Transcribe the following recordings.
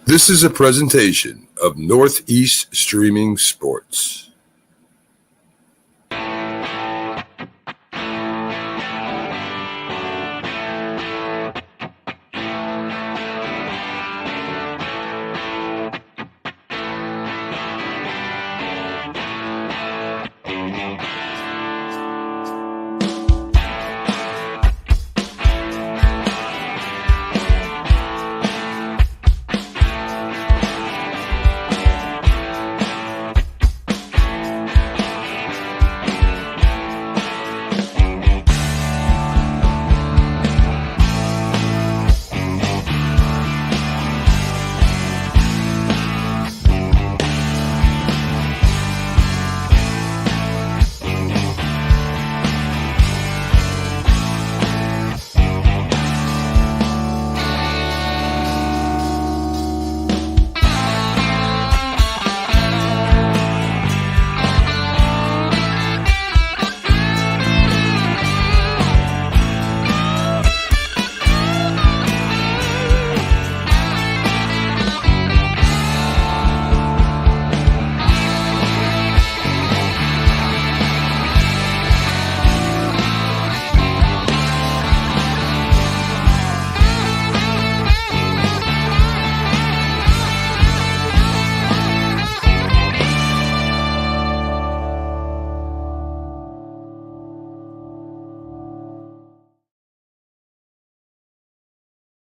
This is a presentation of Northeast Streaming Sports.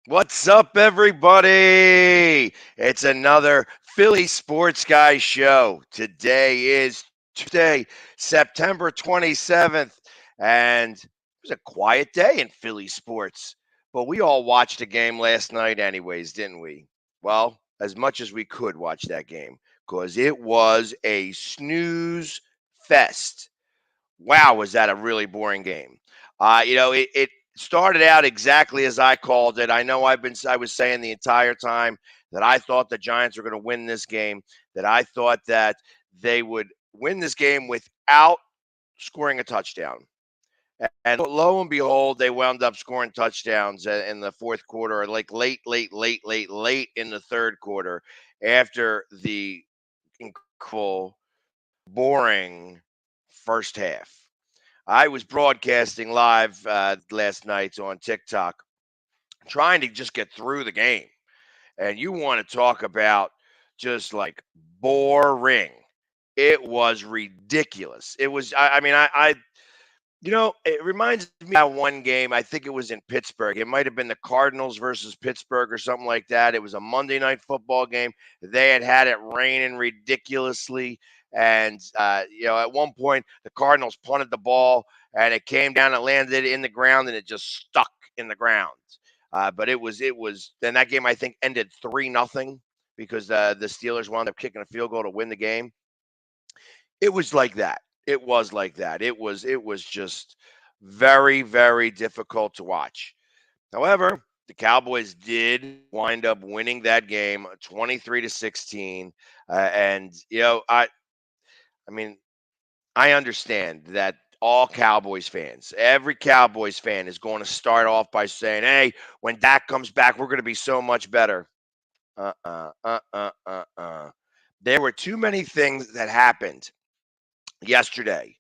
What's up, everybody? It's another Philly Sports Guy show. Today is Tuesday, September 27th, and it was a quiet day in Philly sports. But we all watched the game last night, anyways, didn't we? Well, as much as we could watch that game, because it was a snooze fest. Wow, was that a really boring game? It started out exactly as I called it. I was saying the entire time that I thought the Giants were going to win this game, that I thought that they would win this game without scoring a touchdown. And lo and behold, they wound up scoring touchdowns in the fourth quarter, or like late in the third quarter after the incredible, boring first half. I was broadcasting live last night on TikTok, trying to just get through the game. And you want to talk about just like boring. It was ridiculous. It was, it reminds me of one game. I think it was in Pittsburgh. It might have been the Cardinals versus Pittsburgh or something like that. It was a Monday night football game. They had it raining ridiculously. And, at one point, the Cardinals punted the ball and it came down, it landed in the ground, and it just stuck in the ground. But then that game, I think, ended 3-0 because the Steelers wound up kicking a field goal to win the game. It was like that. It was like that. It was just very, very difficult to watch. However, the Cowboys did wind up winning that game 23-16. And I mean, I understand that all Cowboys fans, every Cowboys fan is going to start off by saying, "Hey, when Dak comes back, we're going to be so much better." There were too many things that happened yesterday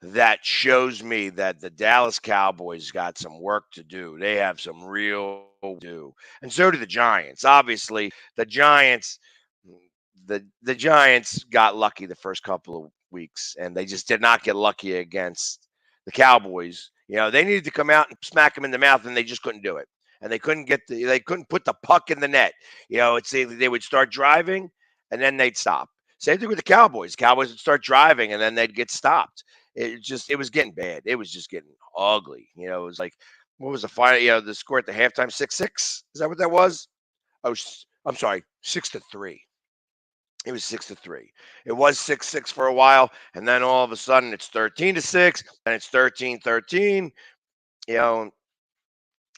that shows me that the Dallas Cowboys got some work to do. They have some real do. And so do the Giants. Obviously, the Giants got lucky the first couple of weeks, and they just did not get lucky against the Cowboys. They needed to come out and smack them in the mouth, and they just couldn't do it. And they couldn't put the puck in the net. They would start driving and then they'd stop. Same thing with the Cowboys. Cowboys would start driving and then they'd get stopped. It was getting bad. It was just getting ugly. It was like, what was the final? The score at the halftime, 6-6. Is that what that was? Oh, I'm sorry, 6-3. It was 6-3. It was 6-6 for a while, and then all of a sudden it's 13-6, and it's 13-13. You know,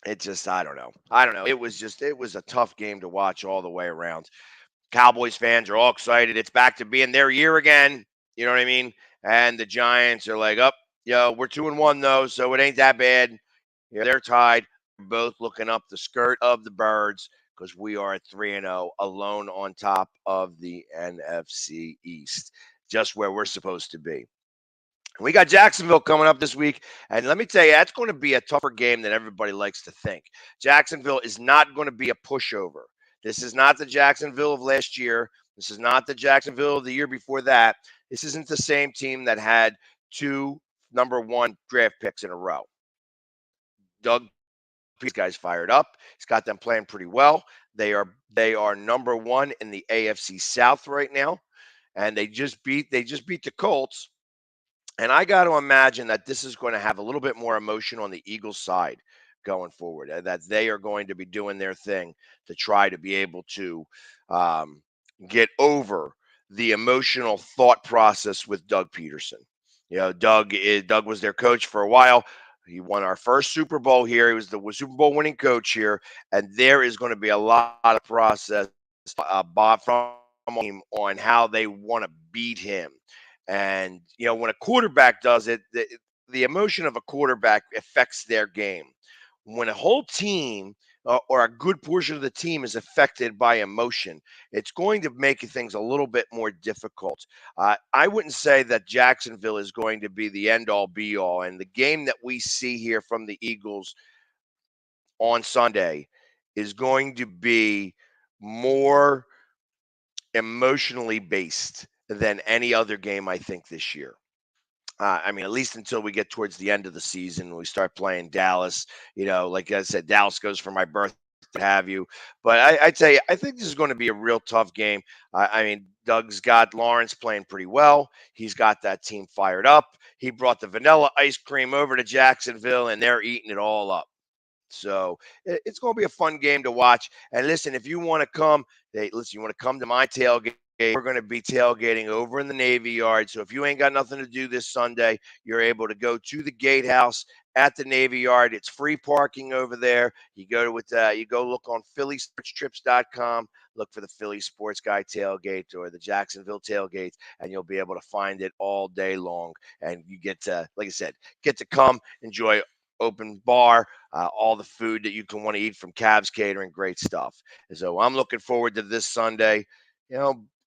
it just I don't know. I don't know. It was a tough game to watch all the way around. Cowboys fans are all excited. It's back to being their year again. You know what I mean? And the Giants are like, we're 2-1 though, so it ain't that bad. They're tied, both looking up the skirt of the birds because we are at 3-0, alone on top of the NFC East, just where we're supposed to be. We got Jacksonville coming up this week, and let me tell you, that's going to be a tougher game than everybody likes to think. Jacksonville is not going to be a pushover. This is not the Jacksonville of last year. This is not the Jacksonville of the year before that. This isn't the same team that had two number one draft picks in a row. Doug, these guys fired up. He's got them playing pretty well. They are number one in the AFC South right now, and they just beat the Colts. And I got to imagine that this is going to have a little bit more emotion on the Eagles side going forward, that they are going to be doing their thing to try to be able to um, get over the emotional thought process with Doug Peterson. Doug was their coach for a while. He won our first Super Bowl here. He was the Super Bowl winning coach here, and there is going to be a lot of process from him on how they want to beat him. And, when a quarterback does it, the emotion of a quarterback affects their game. When a whole team or a good portion of the team is affected by emotion, it's going to make things a little bit more difficult. I wouldn't say that Jacksonville is going to be the end all be all. And the game that we see here from the Eagles on Sunday is going to be more emotionally based than any other game, I think, this year. At least until we get towards the end of the season, we start playing Dallas. Like I said, Dallas goes for my birthday, have you. But I tell you, I think this is going to be a real tough game. Doug's got Lawrence playing pretty well. He's got that team fired up. He brought the vanilla ice cream over to Jacksonville, and they're eating it all up. So it's going to be a fun game to watch. And listen, if you want to come, you want to come to my tailgate. We're going to be tailgating over in the Navy Yard. So if you ain't got nothing to do this Sunday, you're able to go to the Gatehouse at the Navy Yard. It's free parking over there. You go look on PhillySportsTrips.com, look for the Philly Sports Guy tailgate or the Jacksonville tailgate, and you'll be able to find it all day long. And you get to, like I said, come enjoy open bar, all the food that you can want to eat from Cavs Catering, great stuff. And so I'm looking forward to this Sunday,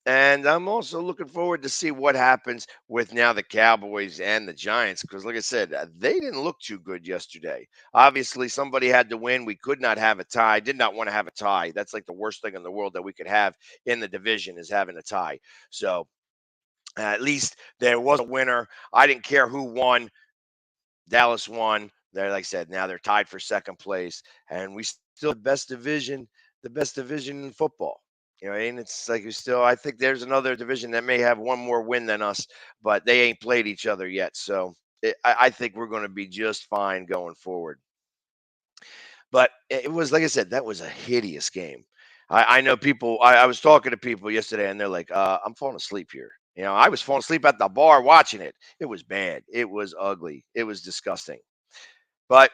and I'm also looking forward to see what happens with now the Cowboys and the Giants, because like I said, they didn't look too good yesterday. Obviously, somebody had to win. We could not have a tie, did not want to have a tie. That's like the worst thing in the world that we could have in the division is having a tie. So at least there was a winner. I didn't care who won. Dallas won. They're, like I said, now they're tied for second place, and we still the best division in football. It's like I think there's another division that may have one more win than us, but they ain't played each other yet. So I think we're going to be just fine going forward. But it was, like I said, that was a hideous game. I know people, I was talking to people yesterday, and they're like, I'm falling asleep here. I was falling asleep at the bar watching it. It was bad. It was ugly. It was disgusting. But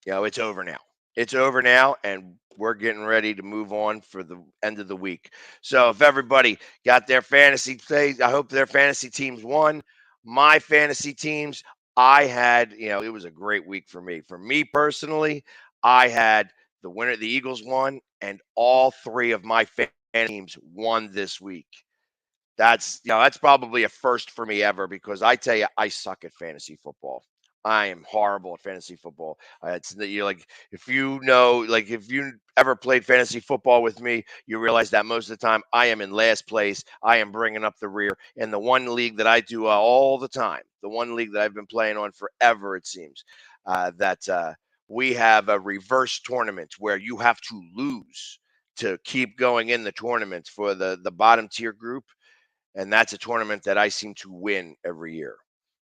it's over now. It's over now, and we're getting ready to move on for the end of the week. So if everybody got their fantasy plays, I hope their fantasy teams won. My fantasy teams, I had, it was a great week for me. For me personally, I had the winner, the Eagles won, and all three of my fantasy teams won this week. That's probably a first for me ever, because I tell you, I suck at fantasy football. I am horrible at fantasy football. Like, if if you ever played fantasy football with me, you realize that most of the time I am in last place. I am bringing up the rear. And the one league that I do all the time, the one league that I've been playing on forever, it seems, that we have a reverse tournament where you have to lose to keep going in the tournament for the bottom tier group. And that's a tournament that I seem to win every year.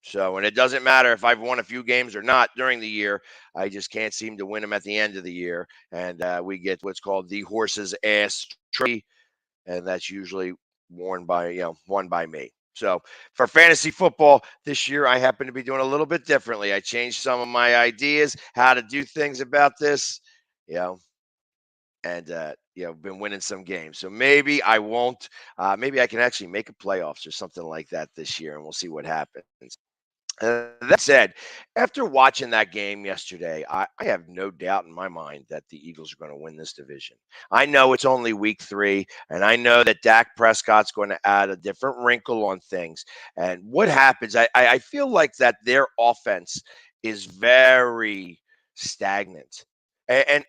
So, and it doesn't matter if I've won a few games or not during the year. I just can't seem to win them at the end of the year. And we get what's called the horse's ass trophy, and that's usually won by me. So for fantasy football this year, I happen to be doing a little bit differently. I changed some of my ideas, how to do things about this, and been winning some games. So maybe I won't. Maybe I can actually make a playoffs or something like that this year, and we'll see what happens. That said, after watching that game yesterday, I have no doubt in my mind that the Eagles are going to win this division. I know it's only week 3, and I know that Dak Prescott's going to add a different wrinkle on things. And what happens, I feel like that their offense is very stagnant. And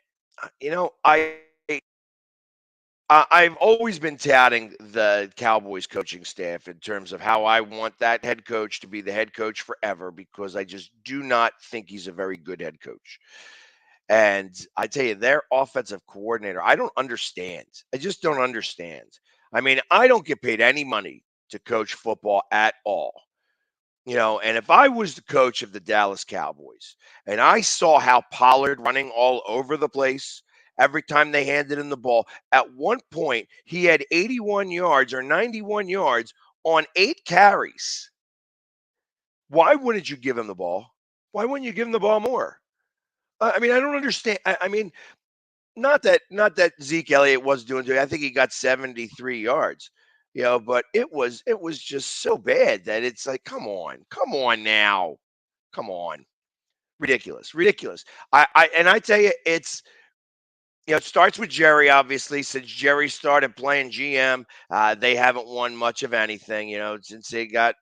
I've always been touting the Cowboys coaching staff in terms of how I want that head coach to be the head coach forever because I just do not think he's a very good head coach. And I tell you, their offensive coordinator, I don't understand. I just don't understand. I mean, I don't get paid any money to coach football at all. And if I was the coach of the Dallas Cowboys and I saw how Pollard running all over the place every time they handed him the ball, at one point he had 81 yards or 91 yards on 8 carries. Why wouldn't you give him the ball? Why wouldn't you give him the ball more? I mean, I don't understand. I mean, not that Zeke Elliott was doing it. I think he got 73 yards. But it was just so bad that it's like, come on now, come on, ridiculous. I tell you, it starts with Jerry. Obviously, since Jerry started playing GM, they haven't won much of anything. Since they got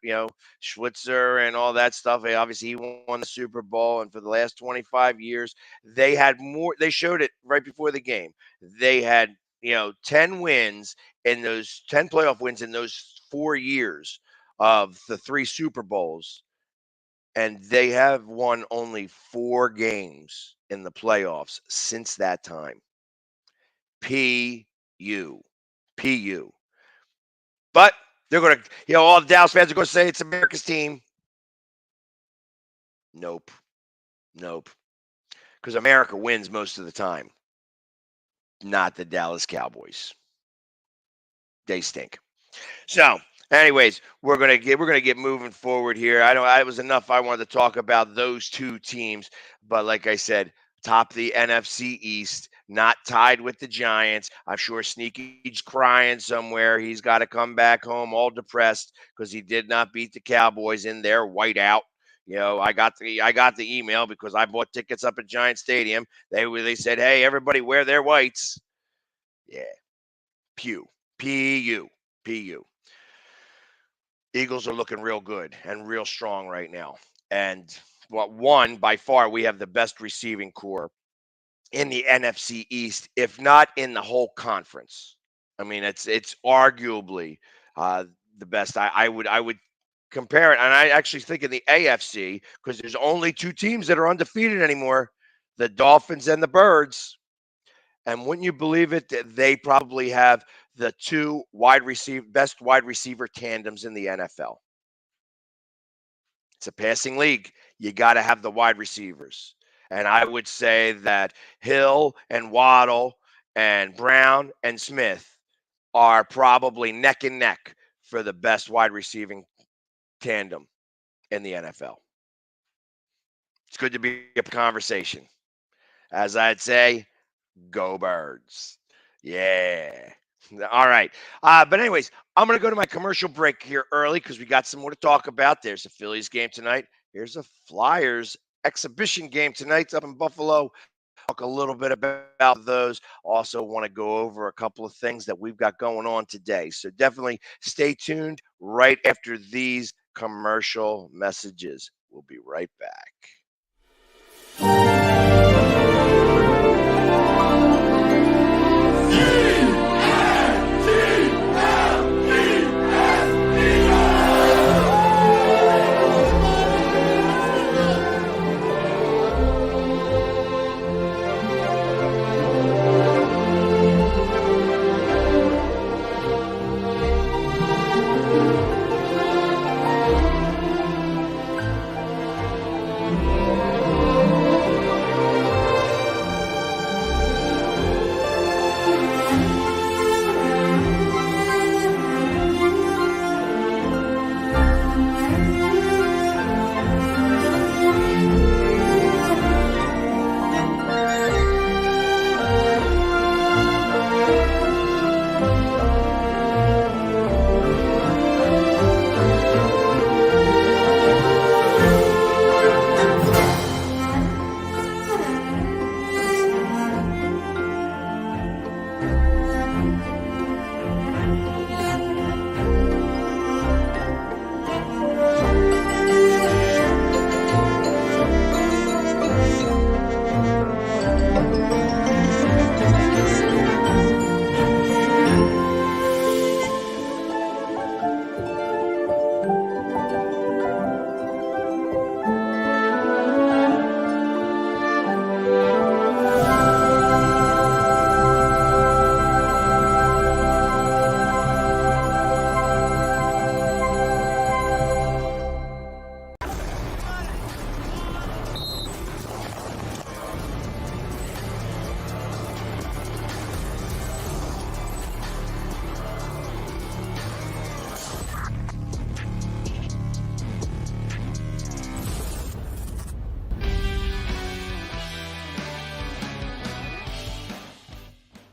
Schwitzer and all that stuff. Obviously, he won the Super Bowl, and for the last 25 years, they had more. They showed it right before the game. They had 10 wins in those 10 playoff wins in those 4 years of the 3 Super Bowls. And they have won only 4 games in the playoffs since that time. P.U. But they're going to, all the Dallas fans are going to say it's America's team. Nope. Because America wins most of the time. Not the Dallas Cowboys. They stink. So, anyways, we're gonna get moving forward here. It was enough. I wanted to talk about those 2 teams, but like I said, top of the NFC East, not tied with the Giants. I'm sure Sneaky's crying somewhere. He's got to come back home all depressed because he did not beat the Cowboys in their whiteout. I got the email because I bought tickets up at Giant Stadium. They said, "Hey, everybody, wear their whites." Yeah, P.U. Eagles are looking real good and real strong right now. And by far, we have the best receiving core in the NFC East, if not in the whole conference. I mean, it's arguably the best. I would compare it, and I actually think in the AFC because there's only 2 teams that are undefeated anymore: the Dolphins and the Birds. And wouldn't you believe it, that they probably have the 2 best wide receiver tandems in the NFL. It's a passing league. You got to have the wide receivers. And I would say that Hill and Waddle and Brown and Smith are probably neck and neck for the best wide receiving tandem in the NFL. It's good to be a conversation. As I'd say, go Birds. Yeah. All right. But anyways, I'm going to go to my commercial break here early because we got some more to talk about. There's a Phillies game tonight. Here's a Flyers exhibition game tonight up in Buffalo. Talk a little bit about those. Also want to go over a couple of things that we've got going on today. So definitely stay tuned right after these commercial messages. We'll be right back.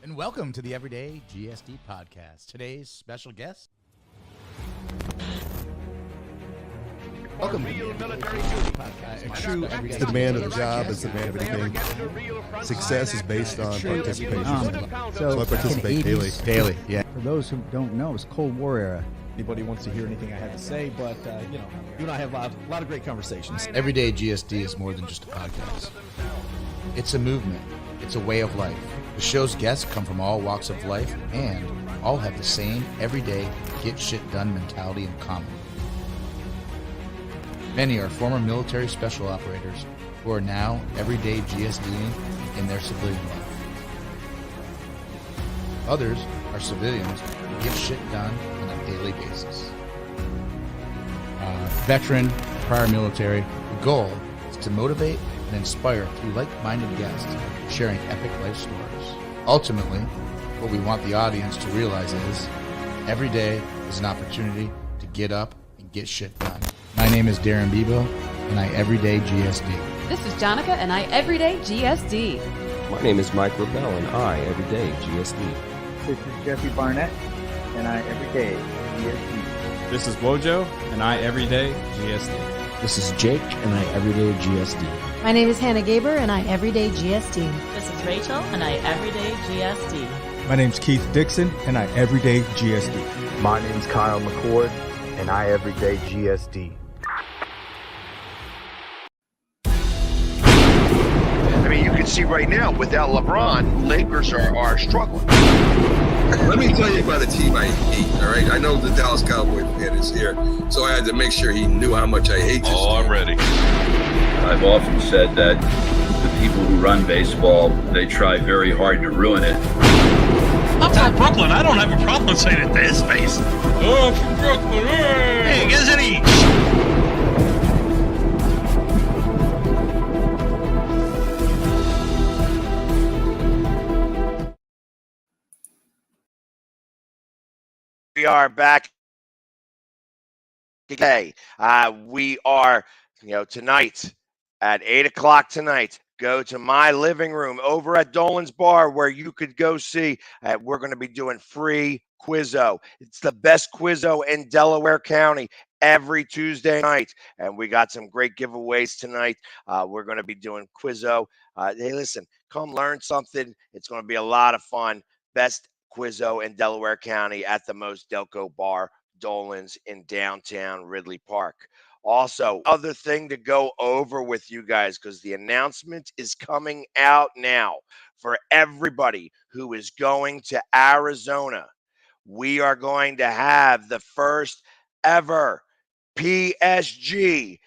And welcome to the Everyday GSD podcast. Today's special guest. Welcome to the military podcast. A true it's the man of the job, it's the man of anything. Success is based on participation. So I participate daily. Daily, yeah. For those who don't know, it's Cold War era. Anybody wants to hear anything I have to say, but you and I have a lot of great conversations. Everyday GSD is more than just a podcast. It's a movement. It's a way of life. The show's guests come from all walks of life and all have the same everyday get shit done mentality in common. Many are former military special operators who are now everyday GSDing in their civilian life. Others are civilians who get shit done on a daily basis. Veteran, prior military, the goal is to motivate and inspire through like-minded guests sharing epic life stories. Ultimately, what we want the audience to realize is every day is an opportunity to get up and get shit done. My name is Darren Bebo, and I everyday GSD. This is Jonica, and I everyday GSD. My name is Mike Rebell, and I everyday GSD. This is Jeffrey Barnett, and I everyday GSD. This is Wojo, and I everyday GSD. This is Jake, and I everyday GSD. My name is Hannah Gaber, and I everyday GSD. This is Rachel, and I everyday GSD. My name's Keith Dixon, and I everyday GSD. My name's Kyle McCord, and I everyday GSD. I mean, you can see right now, without LeBron, Lakers are struggling. Let me tell you about a team I hate, all right? I know the Dallas Cowboy fan is here, so I had to make sure he knew how much I hate this team. I'm ready. I've often said that the people who run baseball, they try very hard to ruin it. I'm from Brooklyn. I don't have a problem saying it to his face. Oh, I'm from Brooklyn. Hey, guys, any... We are back today. We are, tonight at 8 o'clock tonight. Go to my living room over at Dolan's Bar where you could go see. We're going to be doing free Quizzo. It's the best Quizzo in Delaware County every Tuesday night. And we got some great giveaways tonight. We're going to be doing Quizzo. Hey, listen, come learn something. It's going to be a lot of fun. Best Quizzo in Delaware County at the Most Delco Bar, Dolan's in downtown Ridley Park. Also, other thing to go over with you guys, because the announcement is coming out now for everybody who is going to Arizona. We are going to have the first ever PSG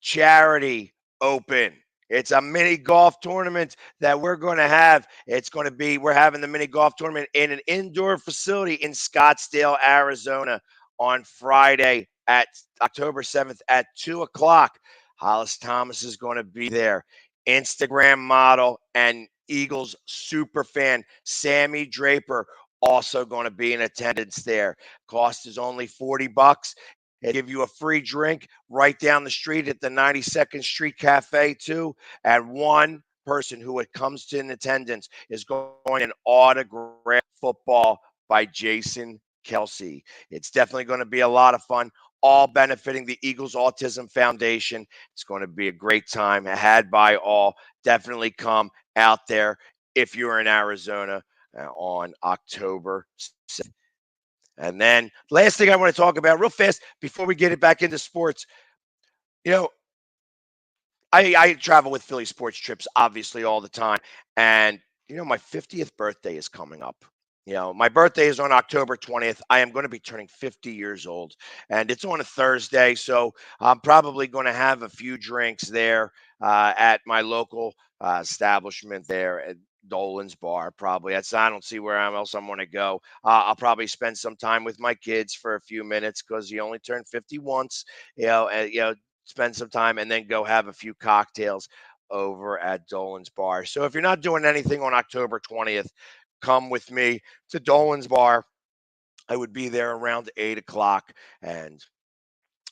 Charity Open. It's a mini golf tournament that we're going to have. We're having the mini golf tournament in an indoor facility in Scottsdale, Arizona on Friday at October 7th at 2 o'clock. Hollis Thomas is going to be there. Instagram model and Eagles super fan Sammy Draper also going to be in attendance there. Cost is only $40. They give you a free drink right down the street at the 92nd Street Cafe, too. And one person who comes in attendance is going an autograph football by Jason Kelce. It's definitely going to be a lot of fun, all benefiting the Eagles Autism Foundation. It's going to be a great time had by all. Definitely come out there if you're in Arizona on October 6th. And then last thing I want to talk about real fast before we get it back into sports, I travel with Philly Sports Trips obviously all the time. And, my 50th birthday is coming up. My birthday is on October 20th. I am going to be turning 50 years old, and it's on a Thursday. So I'm probably going to have a few drinks there at my local establishment there at Dolan's Bar. Probably. I don't see where else I'm going to go. I'll probably spend some time with my kids for a few minutes because you only turn 50 once, spend some time and then go have a few cocktails over at Dolan's Bar. So if you're not doing anything on October 20th, come with me to Dolan's Bar. I would be there around 8 o'clock, and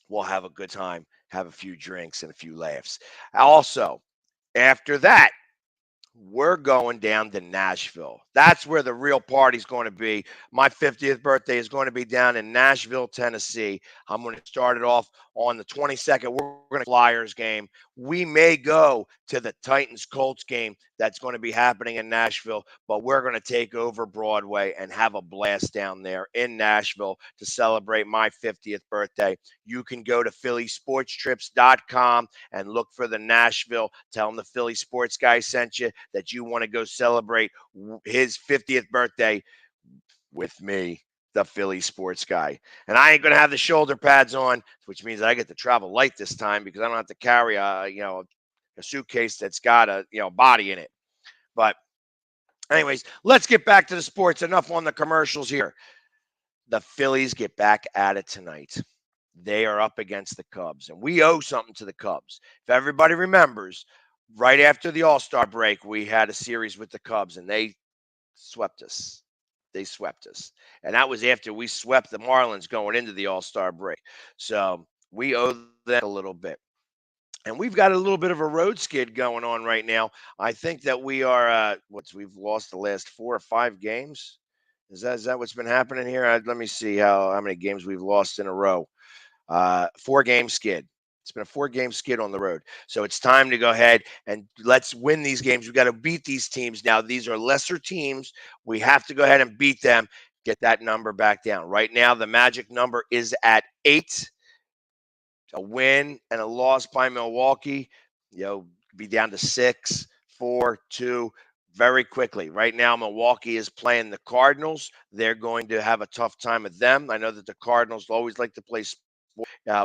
we'll have a good time, have a few drinks and a few laughs. Also, after that, we're going down to Nashville. That's where the real party's going to be. My 50th birthday is going to be down in Nashville, Tennessee. I'm going to start it off on the 22nd. We're going to Flyers game. We may go to the Titans-Colts game that's going to be happening in Nashville, but we're going to take over Broadway and have a blast down there in Nashville to celebrate my 50th birthday. You can go to phillysportstrips.com and look for the Nashville. Tell them the Philly Sports Guy sent you, that you want to go celebrate his 50th birthday with me, the Philly Sports Guy. And I ain't going to have the shoulder pads on, which means I get to travel light this time because I don't have to carry a suitcase that's got a body in it. But anyways, let's get back to the sports. Enough on the commercials here. The Phillies get back at it tonight. They are up against the Cubs, and we owe something to the Cubs. If everybody remembers, right after the All-Star break, we had a series with the Cubs, and they swept us. They swept us. And that was after we swept the Marlins going into the All-Star break. So we owe them a little bit. And we've got a little bit of a road skid going on right now. I think that we are, we've lost the last 4 or 5 games. Is that what's been happening here? Let me see how many games we've lost in a row. 4-game skid. It's been a 4-game skid on the road. So it's time to go ahead and let's win these games. We've got to beat these teams now. These are lesser teams. We have to go ahead and beat them, get that number back down. Right now, the magic number is at 8. A win and a loss by Milwaukee, be down to 6, 4, 2 very quickly. Right now, Milwaukee is playing the Cardinals. They're going to have a tough time with them. I know that the Cardinals always like to play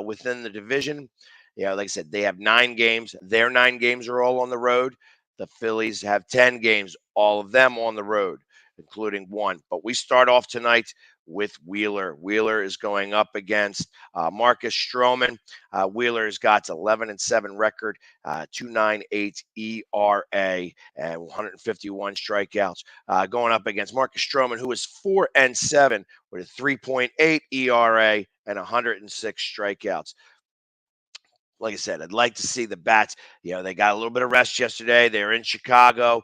within the division. Like I said, they have 9 games. Their 9 games are all on the road. The Phillies have 10 games, all of them on the road, including 1. But we start off tonight with Wheeler. Wheeler is going up against Marcus Stroman. Wheeler's got 11-7 record, 2.98 ERA, and 151 strikeouts. Going up against Marcus Stroman, who is 4-7 with a 3.8 ERA and 106 strikeouts. Like I said, I'd like to see the bats. They got a little bit of rest yesterday. They're in Chicago.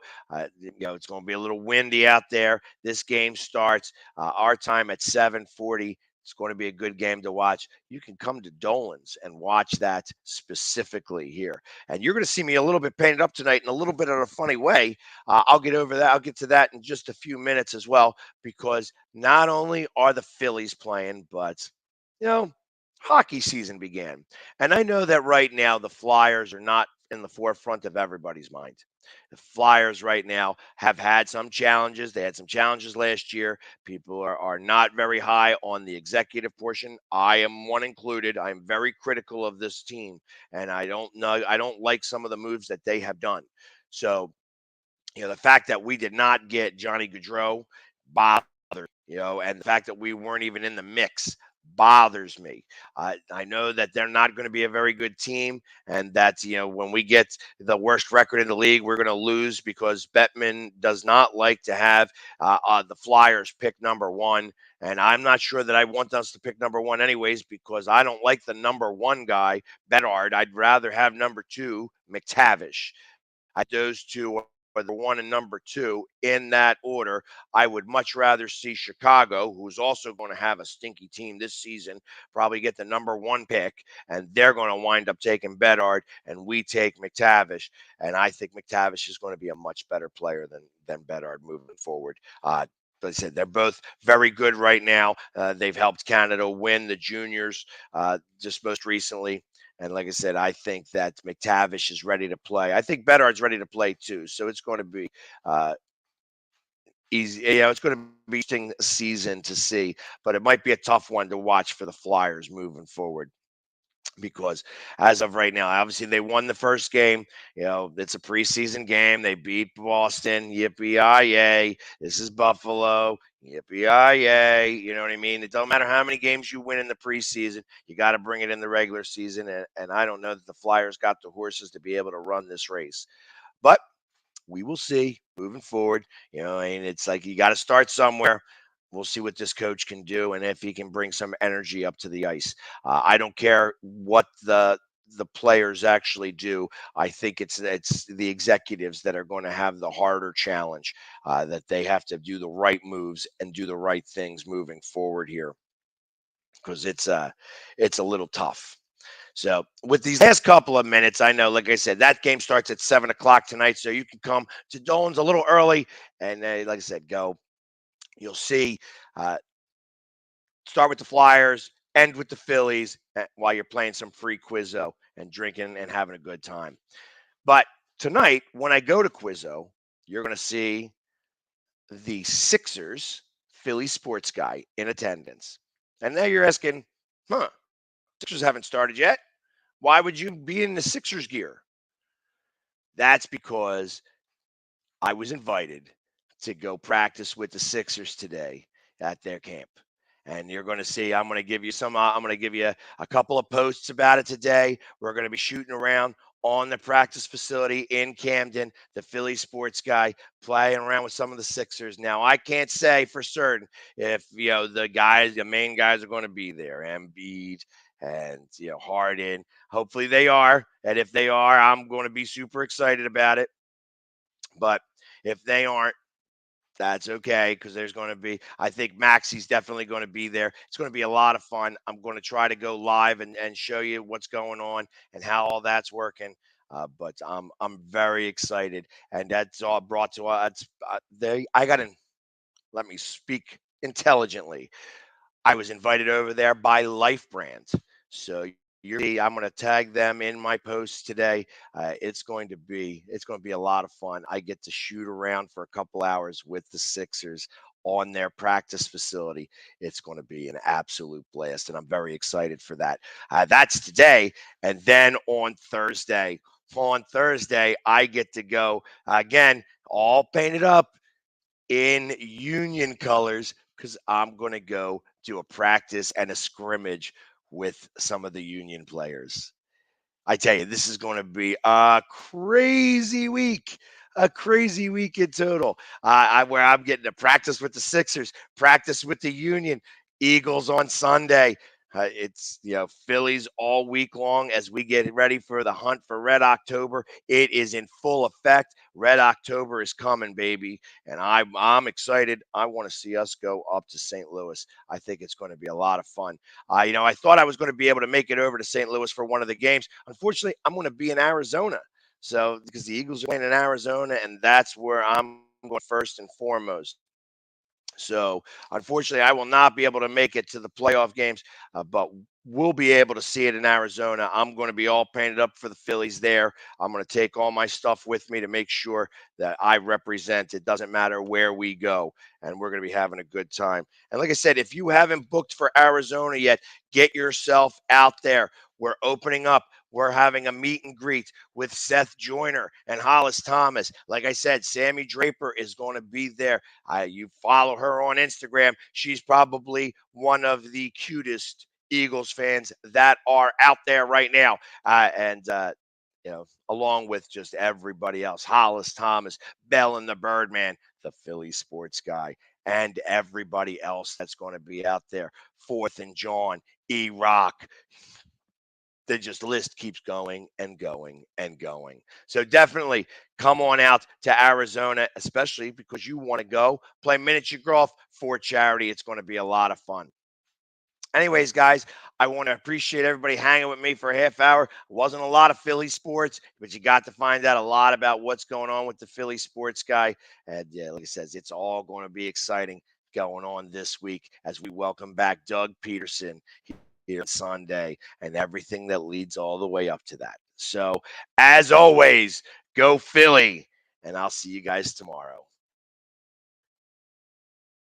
It's going to be a little windy out there. This game starts our time at 7:40. It's going to be a good game to watch. You can come to Dolan's and watch that specifically here. And you're going to see me a little bit painted up tonight in a little bit of a funny way. I'll get over that. I'll get to that in just a few minutes as well, because not only are the Phillies playing, but, hockey season began. And I know that right now the Flyers are not in the forefront of everybody's mind. The Flyers right now have had some challenges. They had some challenges last year. People are not very high on the executive portion. I am one included. I'm very critical of this team. And I don't like some of the moves that they have done. So, the fact that we did not get Johnny Gaudreau bothered, and the fact that we weren't even in the mix bothers me. I know that they're not going to be a very good team, and that's, when we get the worst record in the league, we're going to lose because Bettman does not like to have the Flyers pick number 1. And I'm not sure that I want us to pick number 1 anyways, because I don't like the number 1 guy, Bedard. I'd rather have number 2, McTavish. Those two are the 1 and number 2 in that order. I would much rather see Chicago, who's also going to have a stinky team this season, probably get the number 1 pick, and they're going to wind up taking Bedard, and we take McTavish. And I think McTavish is going to be a much better player than Bedard moving forward. Like I said, they're both very good right now. They've helped Canada win the juniors just most recently. And like I said, I think that McTavish is ready to play. I think Bedard's ready to play too. So it's going to be easy. It's going to be an interesting season to see, but it might be a tough one to watch for the Flyers moving forward. Because as of right now, obviously they won the first game. It's a preseason game. They beat Boston. Yippee-yi-yay. This is Buffalo. Yippee-yi-yay. You know what I mean? It don't matter how many games you win in the preseason. You got to bring it in the regular season. And I don't know that the Flyers got the horses to be able to run this race. But we will see moving forward. And it's like you got to start somewhere. We'll see what this coach can do and if he can bring some energy up to the ice. I don't care what the the players actually do. I think it's the executives that are going to have the harder challenge, that they have to do the right moves and do the right things moving forward here, because it's a little tough. So with these last couple of minutes, I know, like I said, that game starts at 7 o'clock tonight, so you can come to Dolan's a little early and, like I said, go. You'll see. Start with the Flyers, end with the Phillies, while you're playing some free Quizzo and drinking and having a good time. But tonight, when I go to Quizzo, you're going to see the Sixers Philly sports guy in attendance. And now you're asking, Sixers haven't started yet. Why would you be in the Sixers gear? That's because I was invited to go practice with the Sixers today at their camp. And you're going to see, I'm going to give you a couple of posts about it today. We're going to be shooting around on the practice facility in Camden, the Philly sports guy playing around with some of the Sixers. Now, I can't say for certain if, the main guys are going to be there, Embiid and, Harden. Hopefully they are. And if they are, I'm going to be super excited about it. But if they aren't, that's okay, because there's going to be, I think Maxi's definitely going to be there. It's going to be a lot of fun. I'm going to try to go live and show you what's going on and how all that's working. But I'm very excited, and that's all brought to us. Let me speak intelligently. I was invited over there by Life Brand. So I'm going to tag them in my post today. It's going to be a lot of fun. I get to shoot around for a couple hours with the Sixers on their practice facility. It's going to be an absolute blast, and I'm very excited for that. That's today, and then on Thursday, I get to go again, all painted up in Union colors, because I'm going to go do a practice and a scrimmage with some of the Union players. I tell you, this is going to be a crazy week in total. Where I'm getting to practice with the Sixers, practice with the Union, Eagles on Sunday. It's Phillies all week long as we get ready for the hunt for Red October. It is in full effect. Red October is coming, baby, and I'm excited. I want to see us go up to St. Louis. I think it's going to be a lot of fun. I thought I was going to be able to make it over to St. Louis for one of the games. Unfortunately, I'm going to be in Arizona, so because the Eagles are playing in Arizona, and that's where I'm going first and foremost. So, unfortunately, I will not be able to make it to the playoff games, but we'll be able to see it in Arizona. I'm going to be all painted up for the Phillies there. I'm going to take all my stuff with me to make sure that I represent. It doesn't matter where we go, and we're going to be having a good time. And like I said, if you haven't booked for Arizona yet, get yourself out there. We're opening up. We're having a meet and greet with Seth Joyner and Hollis Thomas. Like I said, Sammy Draper is going to be there. You follow her on Instagram. She's probably one of the cutest Eagles fans that are out there right now. Along with just everybody else, Hollis Thomas, Bell and the Birdman, the Philly sports guy, and everybody else that's going to be out there. Fourth and John, E-Rock. The list keeps going and going and going. So definitely come on out to Arizona, especially because you want to go play miniature golf for charity. It's going to be a lot of fun. Anyways, guys, I want to appreciate everybody hanging with me for a half hour. Wasn't a lot of Philly sports, but you got to find out a lot about what's going on with the Philly sports guy. And yeah, like I said, it's all going to be exciting going on this week as we welcome back Doug Peterson here Sunday and everything that leads all the way up to that. So, as always, go Philly, and I'll see you guys tomorrow.